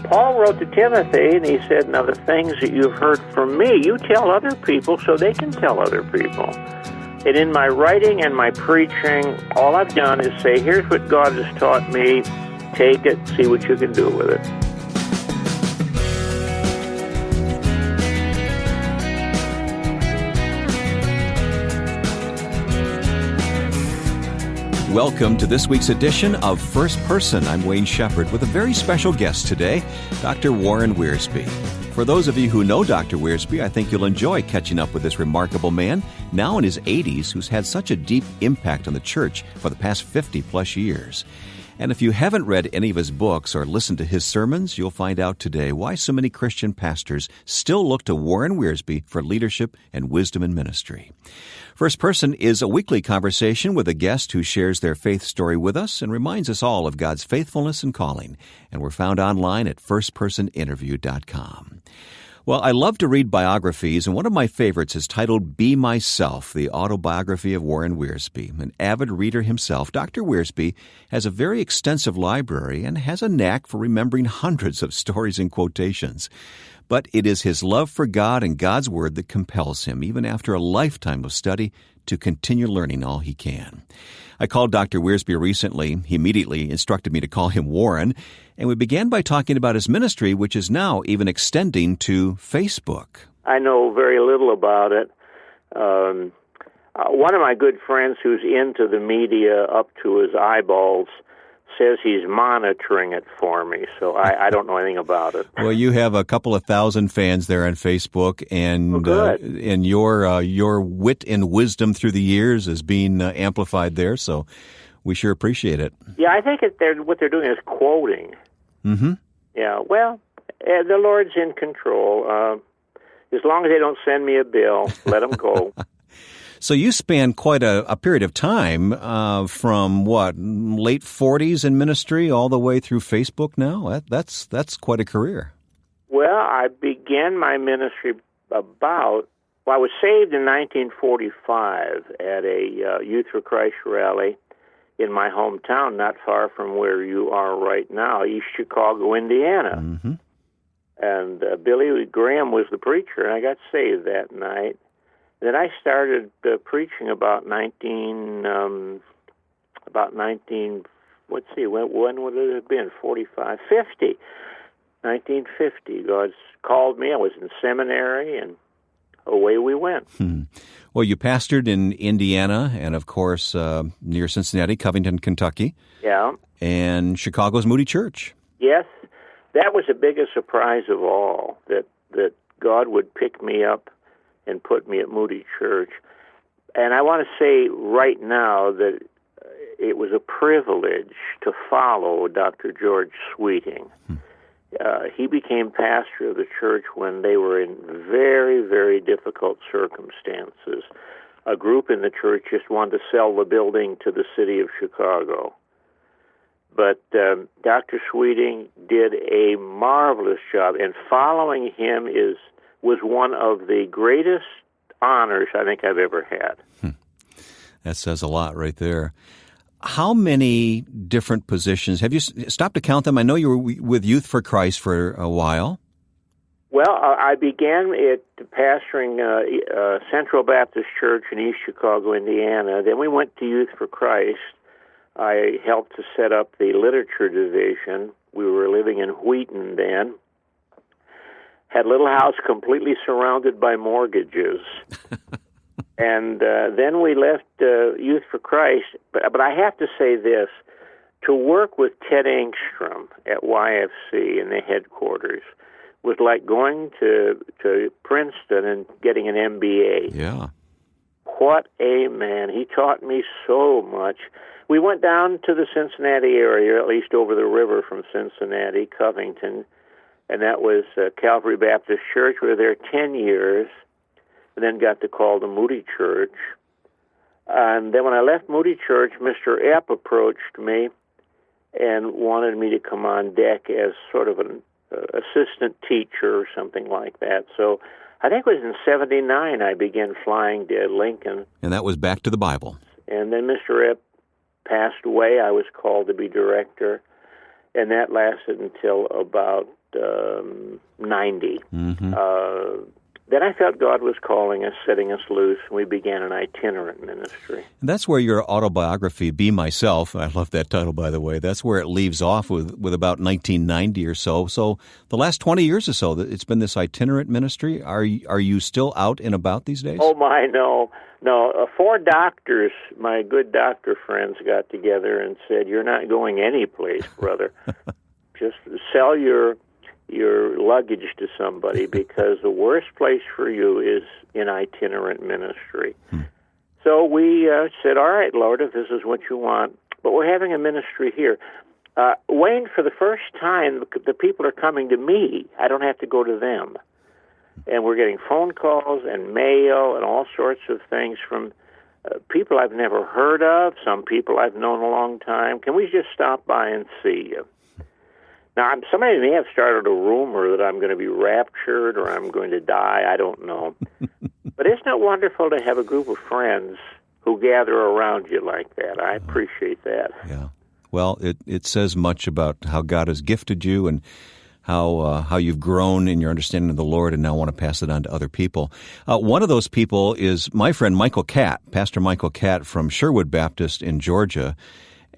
Paul wrote to Timothy, and he said, now the things that you've heard from me, you tell other people so they can tell other people. And in my writing and my preaching, all I've done is say, here's what God has taught me. Take it, see what you can do with it. Welcome to this week's edition of First Person. I'm Wayne Shepherd with a very special guest today, Dr. Warren Wiersbe. For those of you who know Dr. Wiersbe, I think you'll enjoy catching up with this remarkable man, now in his 80s, who's had such a deep impact on the church for the past 50-plus years. And if you haven't read any of his books or listened to his sermons, you'll find out today why so many Christian pastors still look to Warren Wiersbe for leadership and wisdom in ministry. First Person is a weekly conversation with a guest who shares their faith story with us and reminds us all of God's faithfulness and calling. And we're found online at firstpersoninterview.com. Well, I love to read biographies, and one of my favorites is titled Be Myself, the autobiography of Warren Wiersbe. An avid reader himself, Dr. Wiersbe has a very extensive library and has a knack for remembering hundreds of stories and quotations. But it is his love for God and God's Word that compels him, even after a lifetime of study, to continue learning all he can. I called Dr. Wiersbe recently. He immediately instructed me to call him Warren, and we began by talking about his ministry, which is now even extending to Facebook. I know very little about it. One of my good friends who's into the media up to his eyeballs says he's monitoring it for me, so I don't know anything about it. Well, you have a couple of thousand fans there on Facebook, and and your wit and wisdom through the years is being amplified there, so we sure appreciate it. Yeah, I think what they're doing is quoting. Mm-hmm. Yeah, well, the Lord's in control. As long as they don't send me a bill, let them go. So you span quite a period of time from, late 40s in ministry all the way through Facebook now? That's quite a career. Well, I began my ministry I was saved in 1945 at a Youth for Christ rally in my hometown, not far from where you are right now, East Chicago, Indiana. Mm-hmm. And Billy Graham was the preacher, and I got saved that night. Then I started preaching when would it have been? 45, 50. 1950. God called me. I was in seminary, and away we went. Well, you pastored in Indiana and, of course, near Cincinnati, Covington, Kentucky. Yeah. And Chicago's Moody Church. Yes. That was the biggest surprise of all, that God would pick me up and put me at Moody Church. And I want to say right now that it was a privilege to follow Dr. George Sweeting. He became pastor of the church when they were in very, very difficult circumstances. A group in the church just wanted to sell the building to the city of Chicago. But Dr. Sweeting did a marvelous job, and following him was one of the greatest honors I think I've ever had. That says a lot right there. How many different positions? Have you stopped to count them? I know you were with Youth for Christ for a while. Well, I began pastoring Central Baptist Church in East Chicago, Indiana. Then we went to Youth for Christ. I helped to set up the literature division. We were living in Wheaton then. Had a little house completely surrounded by mortgages. And then we left Youth for Christ. But I have to say this, to work with Ted Engstrom at YFC in the headquarters was like going to Princeton and getting an MBA. Yeah. What a man. He taught me so much. We went down to the Cincinnati area, at least over the river from Cincinnati, Covington, and that was Calvary Baptist Church. We were there 10 years, and then got to call the Moody Church. And then when I left Moody Church, Mr. Epp approached me and wanted me to come on deck as sort of an assistant teacher or something like that. So I think it was in 1979 I began flying to Lincoln. And that was back to the Bible. And then Mr. Epp passed away. I was called to be director. and that lasted until about 90. Then I felt God was calling us, setting us loose, and we began an itinerant ministry. And that's where your autobiography, Be Myself, I love that title, by the way, that's where it leaves off with about 1990 or so. So the last 20 years or so, it's been this itinerant ministry. Are you still out and about these days? Oh, my, no. No, 4 doctors, my good doctor friends, got together and said, "You're not going anyplace, brother. Just sell your luggage to somebody, because the worst place for you is in itinerant ministry." So we said, "All right, Lord, if this is what you want, but we're having a ministry here." Wayne, for the first time, the people are coming to me. I don't have to go to them. And we're getting phone calls and mail and all sorts of things from people I've never heard of, some people I've known a long time. Can we just stop by and see you? Now, somebody may have started a rumor that I'm going to be raptured or I'm going to die. I don't know. But isn't it wonderful to have a group of friends who gather around you like that? I appreciate that. Yeah. Well, it says much about how God has gifted you and how you've grown in your understanding of the Lord and now want to pass it on to other people. One of those people is my friend Michael Catt, Pastor Michael Catt from Sherwood Baptist in Georgia.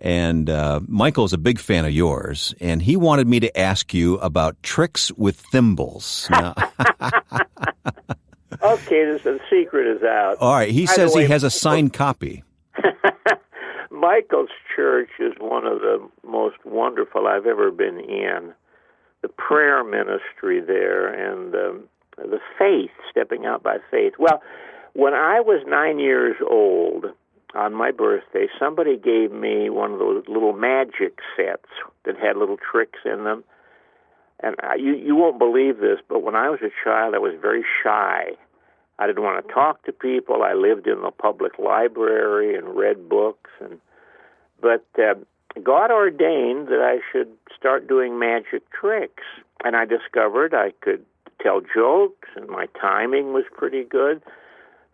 And Michael is a big fan of yours, and he wanted me to ask you about tricks with thimbles. Now, okay, the secret is out. All right, he says he has a signed copy. Michael's church is one of the most wonderful I've ever been in. The prayer ministry there and the faith, stepping out by faith. Well, when I was 9 years old, on my birthday, somebody gave me one of those little magic sets that had little tricks in them. And you won't believe this, but when I was a child, I was very shy. I didn't want to talk to people. I lived in the public library and read books. But God ordained that I should start doing magic tricks. And I discovered I could tell jokes, and my timing was pretty good.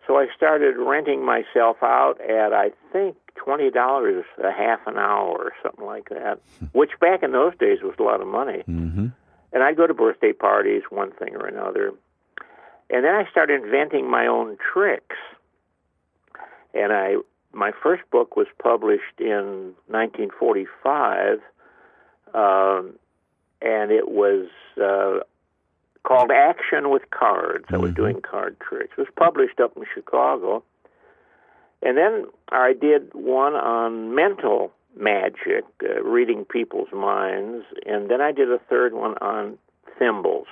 So I started renting myself out at, I think, $20 a half an hour or something like that, which back in those days was a lot of money. Mm-hmm. And I'd go to birthday parties, one thing or another. And then I started inventing my own tricks. And my first book was published in 1945, and it was called Action with Cards. I was doing card tricks. It was published up in Chicago. And then I did one on mental magic, reading people's minds. And then I did a third one on thimbles.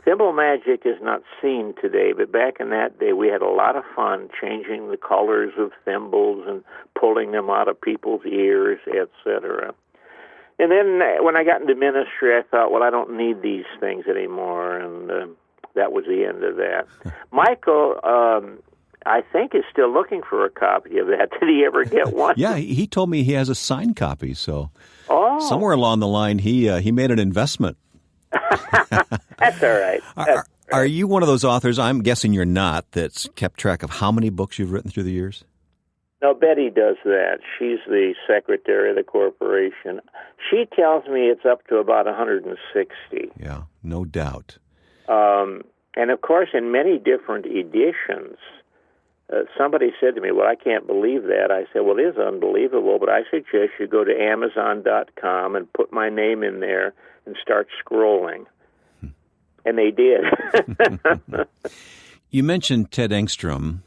Thimble magic is not seen today, but back in that day we had a lot of fun changing the colors of thimbles and pulling them out of people's ears, etc. And then when I got into ministry, I thought, well, I don't need these things anymore, and that was the end of that. Michael, I think, is still looking for a copy of that. Did he ever get one? Yeah, he told me he has a signed copy, so somewhere along the line he made an investment. That's all right. Are you one of those authors, I'm guessing you're not, that's kept track of how many books you've written through the years? No, Betty does that. She's the secretary of the corporation. She tells me it's up to about 160. Yeah, no doubt. And, of course, in many different editions, somebody said to me, well, I can't believe that. I said, well, it is unbelievable, but I suggest you go to Amazon.com and put my name in there and start scrolling. And they did. You mentioned Ted Engstrom.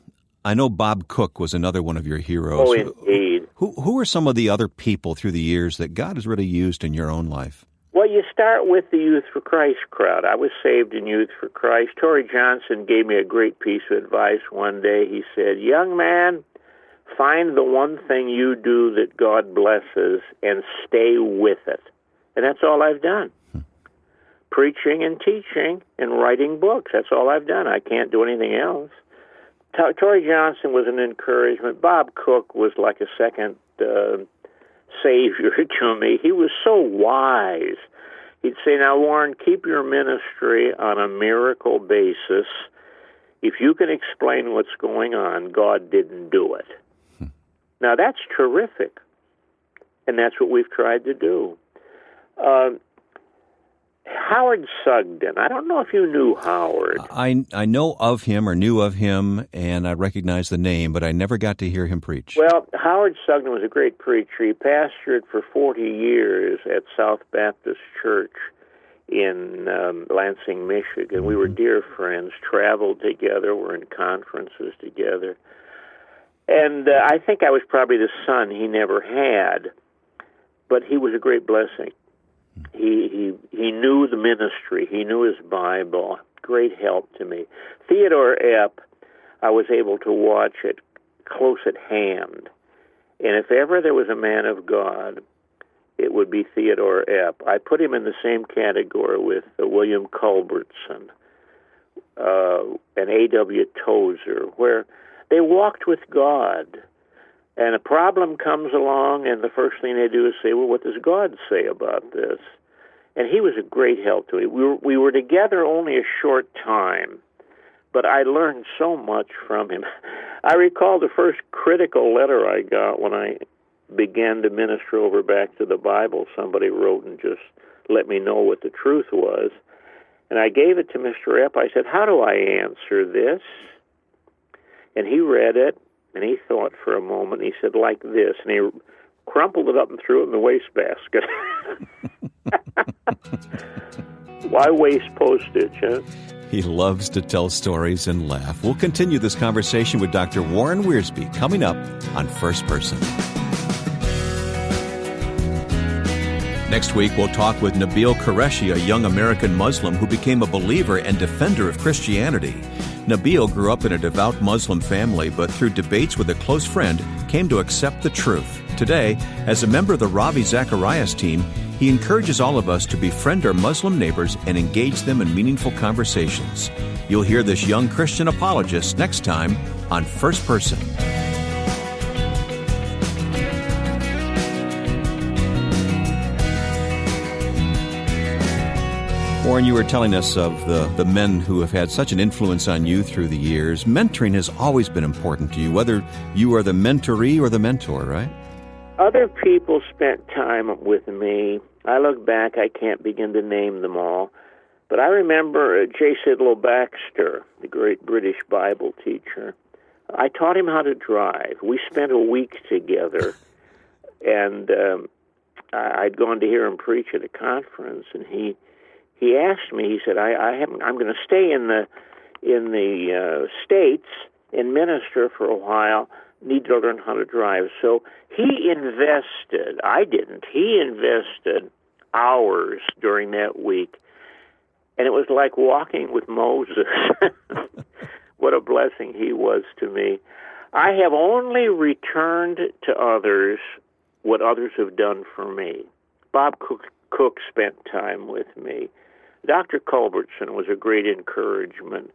I know Bob Cook was another one of your heroes. Oh, indeed. Who are some of the other people through the years that God has really used in your own life? Well, you start with the Youth for Christ crowd. I was saved in Youth for Christ. Torrey Johnson gave me a great piece of advice one day. He said, young man, find the one thing you do that God blesses and stay with it. And that's all I've done. Preaching and teaching and writing books. That's all I've done. I can't do anything else. Torrey Johnson was an encouragement. Bob Cook was like a second savior to me. He was so wise. He'd say, now, Warren, keep your ministry on a miracle basis. If you can explain what's going on, God didn't do it. Now, that's terrific. And that's what we've tried to do. Howard Sugden. I don't know if you knew Howard. I know of him or knew of him, and I recognize the name, but I never got to hear him preach. Well, Howard Sugden was a great preacher. He pastored for 40 years at South Baptist Church in Lansing, Michigan. We were dear friends, traveled together, were in conferences together. And I think I was probably the son he never had, but he was a great blessing. He knew the ministry. He knew his Bible. Great help to me. Theodore Epp, I was able to watch it close at hand. And if ever there was a man of God, it would be Theodore Epp. I put him in the same category with William Culbertson and A.W. Tozer, where they walked with God. And a problem comes along, and the first thing they do is say, well, what does God say about this? And he was a great help to me. We were together only a short time, but I learned so much from him. I recall the first critical letter I got when I began to minister over back to the Bible. Somebody wrote and just let me know what the truth was. And I gave it to Mr. Epp. I said, how do I answer this? And he read it. And he thought for a moment, he said, like this, and he crumpled it up and threw it in the wastebasket. Why waste postage, huh? He loves to tell stories and laugh. We'll continue this conversation with Dr. Warren Wiersbe coming up on First Person. Next week, we'll talk with Nabil Qureshi, a young American Muslim who became a believer and defender of Christianity. Nabil grew up in a devout Muslim family, but through debates with a close friend, came to accept the truth. Today, as a member of the Ravi Zacharias team, he encourages all of us to befriend our Muslim neighbors and engage them in meaningful conversations. You'll hear this young Christian apologist next time on First Person. Warren, you were telling us of the men who have had such an influence on you through the years. Mentoring has always been important to you, whether you are the mentoree or the mentor, right? Other people spent time with me. I look back, I can't begin to name them all. But I remember J. Sidlow Baxter, the great British Bible teacher. I taught him how to drive. We spent a week together, and I'd gone to hear him preach at a conference, and he asked me, he said, I'm going to stay in the States and minister for a while, need to learn how to drive. So he invested, I didn't, he invested hours during that week. And it was like walking with Moses. What a blessing he was to me. I have only returned to others what others have done for me. Bob Cook spent time with me. Dr. Culbertson was a great encouragement.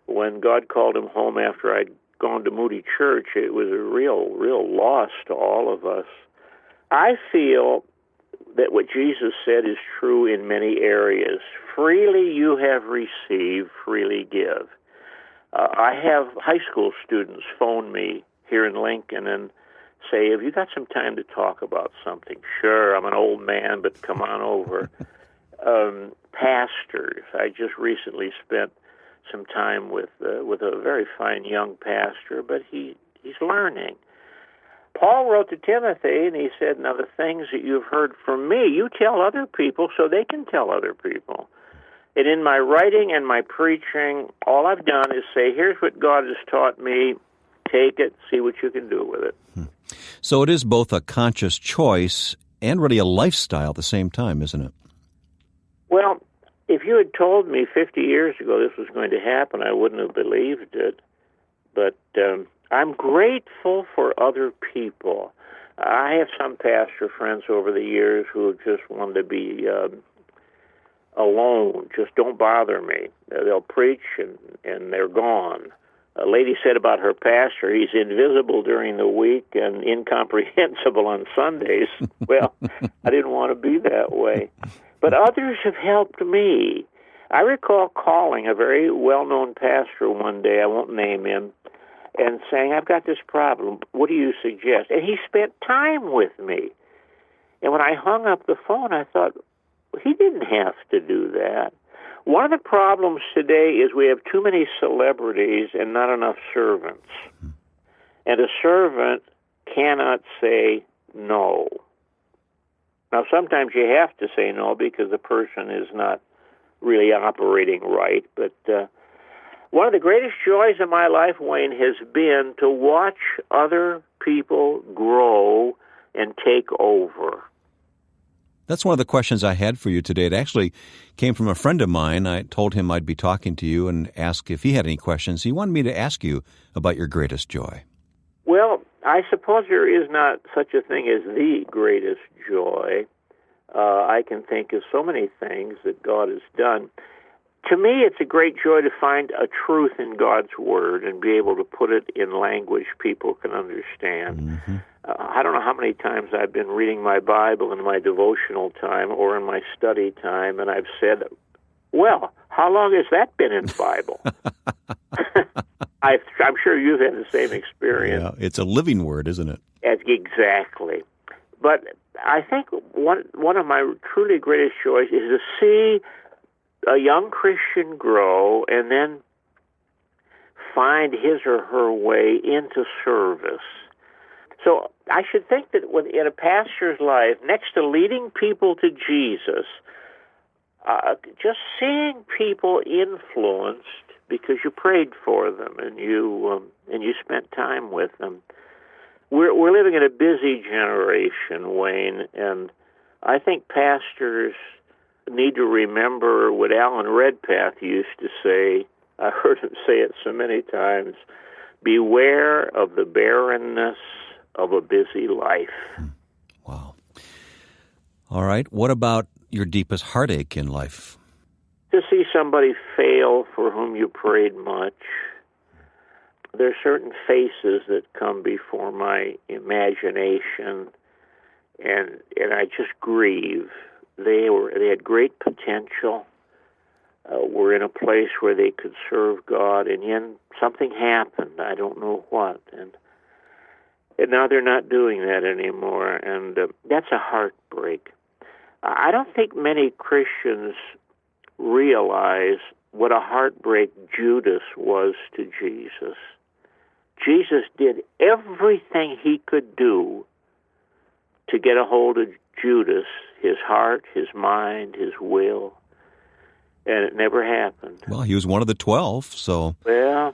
When God called him home after I'd gone to Moody Church, it was a real loss to all of us. I feel that what Jesus said is true in many areas. Freely you have received, freely give. I have high school students phone me here in Lincoln and say, have you got some time to talk about something? Sure, I'm an old man, but come on over. Pastors. I just recently spent some time with a very fine young pastor, but he's learning. Paul wrote to Timothy, and he said, now the things that you've heard from me, you tell other people so they can tell other people. And in my writing and my preaching, all I've done is say, here's what God has taught me. Take it, see what you can do with it. So it is both a conscious choice and really a lifestyle at the same time, isn't it? Well, if you had told me 50 years ago this was going to happen, I wouldn't have believed it. But I'm grateful for other people. I have some pastor friends over the years who have just wanted to be alone. Just don't bother me. They'll preach and they're gone. A lady said about her pastor, he's invisible during the week and incomprehensible on Sundays. Well, I didn't want to be that way. But others have helped me. I recall calling a very well-known pastor one day, I won't name him, and saying, I've got this problem. What do you suggest? And he spent time with me. And when I hung up the phone, I thought, he didn't have to do that. One of the problems today is we have too many celebrities and not enough servants. And a servant cannot say no. Now, sometimes you have to say no because the person is not really operating right. But one of the greatest joys of my life, Wayne, has been to watch other people grow and take over. That's one of the questions I had for you today. It actually came from a friend of mine. I told him I'd be talking to you and ask if he had any questions. He wanted me to ask you about your greatest joy. Well, I suppose there is not such a thing as the greatest joy. I can think of so many things that God has done. To me, it's a great joy to find a truth in God's Word and be able to put it in language people can understand. Mm-hmm. I don't know how many times I've been reading my Bible in my devotional time or in my study time, and I've said, well, how long has that been in the Bible? I'm sure you've had the same experience. Yeah, it's a living word, isn't it? Exactly. But I think one of my truly greatest joys is to see a young Christian grow and then find his or her way into service. So I should think that in a pastor's life, next to leading people to Jesus, just seeing people influenced because you prayed for them and you spent time with them. We're living in a busy generation, Wayne, and I think pastors need to remember what Alan Redpath used to say. I heard him say it so many times: beware of the barrenness of a busy life. Wow. All right. What about your deepest heartache in life? To see somebody fail for whom you prayed much. There are certain faces that come before my imagination, and I just grieve. They had great potential. Were in a place where they could serve God, and then something happened. I don't know what, and now they're not doing that anymore, and that's a heartbreak. I don't think many Christians realize what a heartbreak Judas was to Jesus. Jesus did everything he could do to get a hold of Judas, his heart, his mind, his will, and it never happened. Well, he was one of the 12, so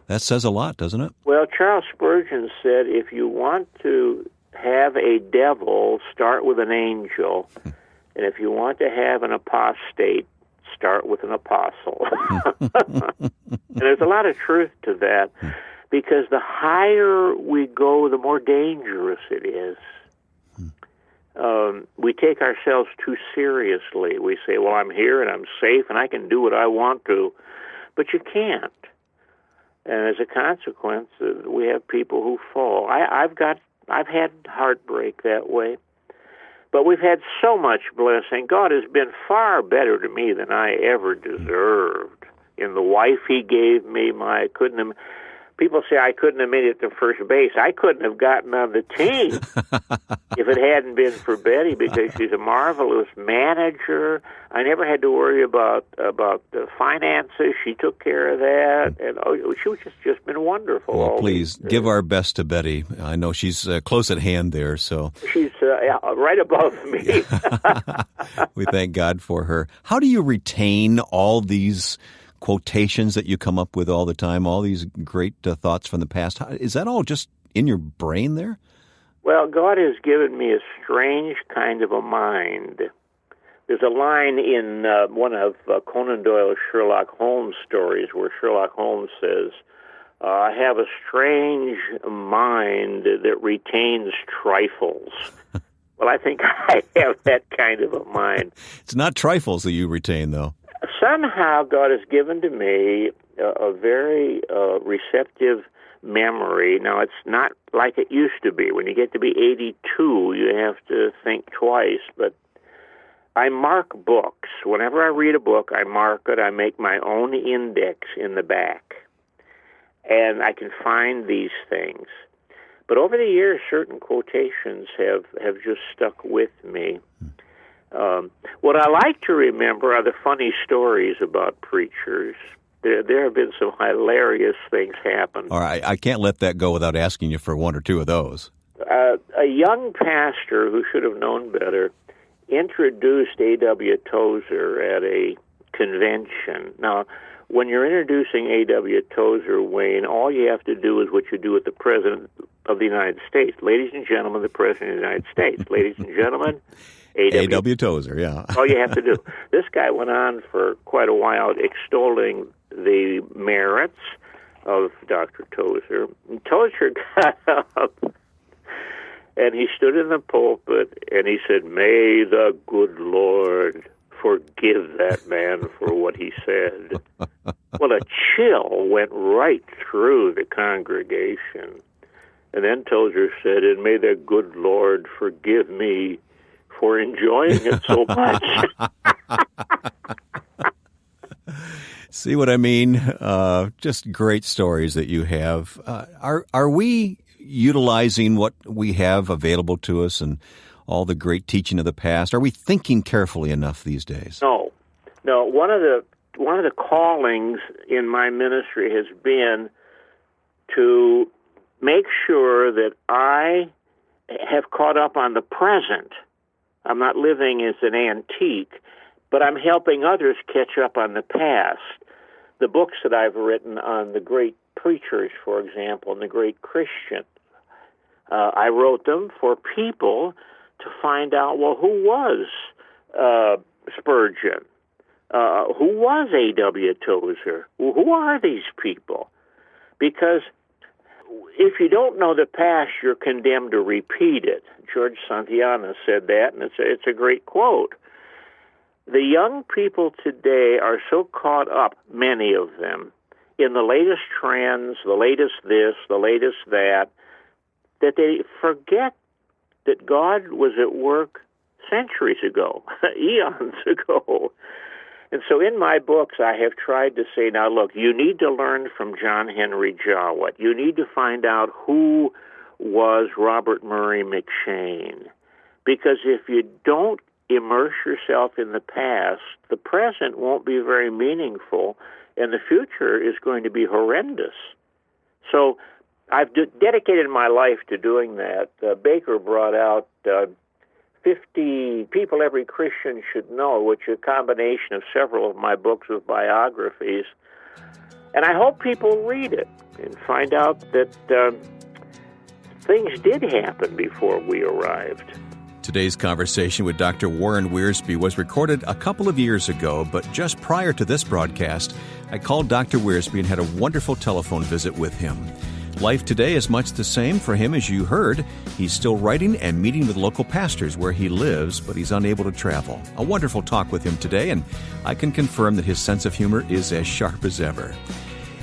that says a lot, doesn't it? Well, Charles Spurgeon said, if you want to have a devil, start with an angel, and if you want to have an apostate, start with an apostle. And there's a lot of truth to that, because the higher we go, the more dangerous it is. We take ourselves too seriously. We say, well, I'm here and I'm safe and I can do what I want to, but you can't. And as a consequence, we have people who fall. I've had heartbreak that way, but we've had so much blessing. God has been far better to me than I ever deserved. In the wife He gave me, people say I couldn't have made it to first base. I couldn't have gotten on the team if it hadn't been for Betty, because she's a marvelous manager. I never had to worry about the finances. She took care of that, and she's just been wonderful. Well, please give our best to Betty. I know she's close at hand there, so she's right above me. We thank God for her. How do you retain all these quotations that you come up with all the time, all these great thoughts from the past? Is that all just in your brain there? Well, God has given me a strange kind of a mind. There's a line in one of Conan Doyle's Sherlock Holmes stories where Sherlock Holmes says, I have a strange mind that retains trifles. Well, I think I have that kind of a mind. It's not trifles that you retain, though. Somehow God has given to me a very receptive memory. Now, it's not like it used to be. When you get to be 82, you have to think twice. But I mark books. Whenever I read a book, I mark it. I make my own index in the back. And I can find these things. But over the years, certain quotations have just stuck with me. What I like to remember are the funny stories about preachers. There have been some hilarious things happen. All right, I can't let that go without asking you for one or two of those. A young pastor who should have known better introduced A.W. Tozer at a convention. Now, when you're introducing A.W. Tozer, Wayne, all you have to do is what you do with the President of the United States. Ladies and gentlemen, the President of the United States. Ladies and gentlemen, A.W. Tozer, yeah. All you have to do. This guy went on for quite a while extolling the merits of Dr. Tozer. And Tozer got up, and he stood in the pulpit, and he said, "May the good Lord forgive that man for what he said." Well, a chill went right through the congregation. And then Tozer said, "And may the good Lord forgive me for enjoying it so much." See what I mean? Just great stories that you have. Are we utilizing what we have available to us and all the great teaching of the past? Are we thinking carefully enough these days? No. One of the callings in my ministry has been to make sure that I have caught up on the present. I'm not living as an antique, but I'm helping others catch up on the past. The books that I've written on the great preachers, for example, and the great Christians, I wrote them for people to find out, well, who was Spurgeon? Who was A.W. Tozer? Who are these people? Because if you don't know the past, you're condemned to repeat it. George Santayana said that, and it's a great quote. The young people today are so caught up, many of them, in the latest trends, the latest this, the latest that they forget that God was at work centuries ago, eons ago. And so in my books, I have tried to say, now look, you need to learn from John Henry Jowett. You need to find out who was Robert Murray McCheyne. Because if you don't immerse yourself in the past, the present won't be very meaningful, and the future is going to be horrendous. So I've dedicated my life to doing that. Baker brought out 50 people every Christian should know, which is a combination of several of my books with biographies. And I hope people read it and find out that things did happen before we arrived. Today's conversation with Dr. Warren Wiersbe was recorded a couple of years ago, but just prior to this broadcast, I called Dr. Wiersbe and had a wonderful telephone visit with him. Life today is much the same for him as you heard. He's still writing and meeting with local pastors where he lives, but he's unable to travel. A wonderful talk with him today, and I can confirm that his sense of humor is as sharp as ever.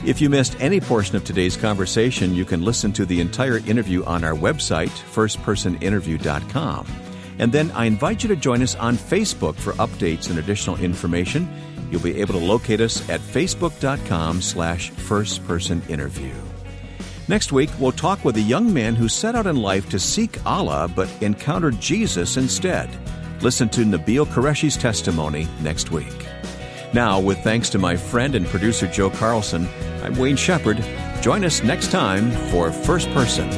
If you missed any portion of today's conversation, you can listen to the entire interview on our website, firstpersoninterview.com. And then I invite you to join us on Facebook for updates and additional information. You'll be able to locate us at facebook.com/firstpersoninterview. Next week, we'll talk with a young man who set out in life to seek Allah but encountered Jesus instead. Listen to Nabil Qureshi's testimony next week. Now, with thanks to my friend and producer Joe Carlson, I'm Wayne Shepherd. Join us next time for First Person.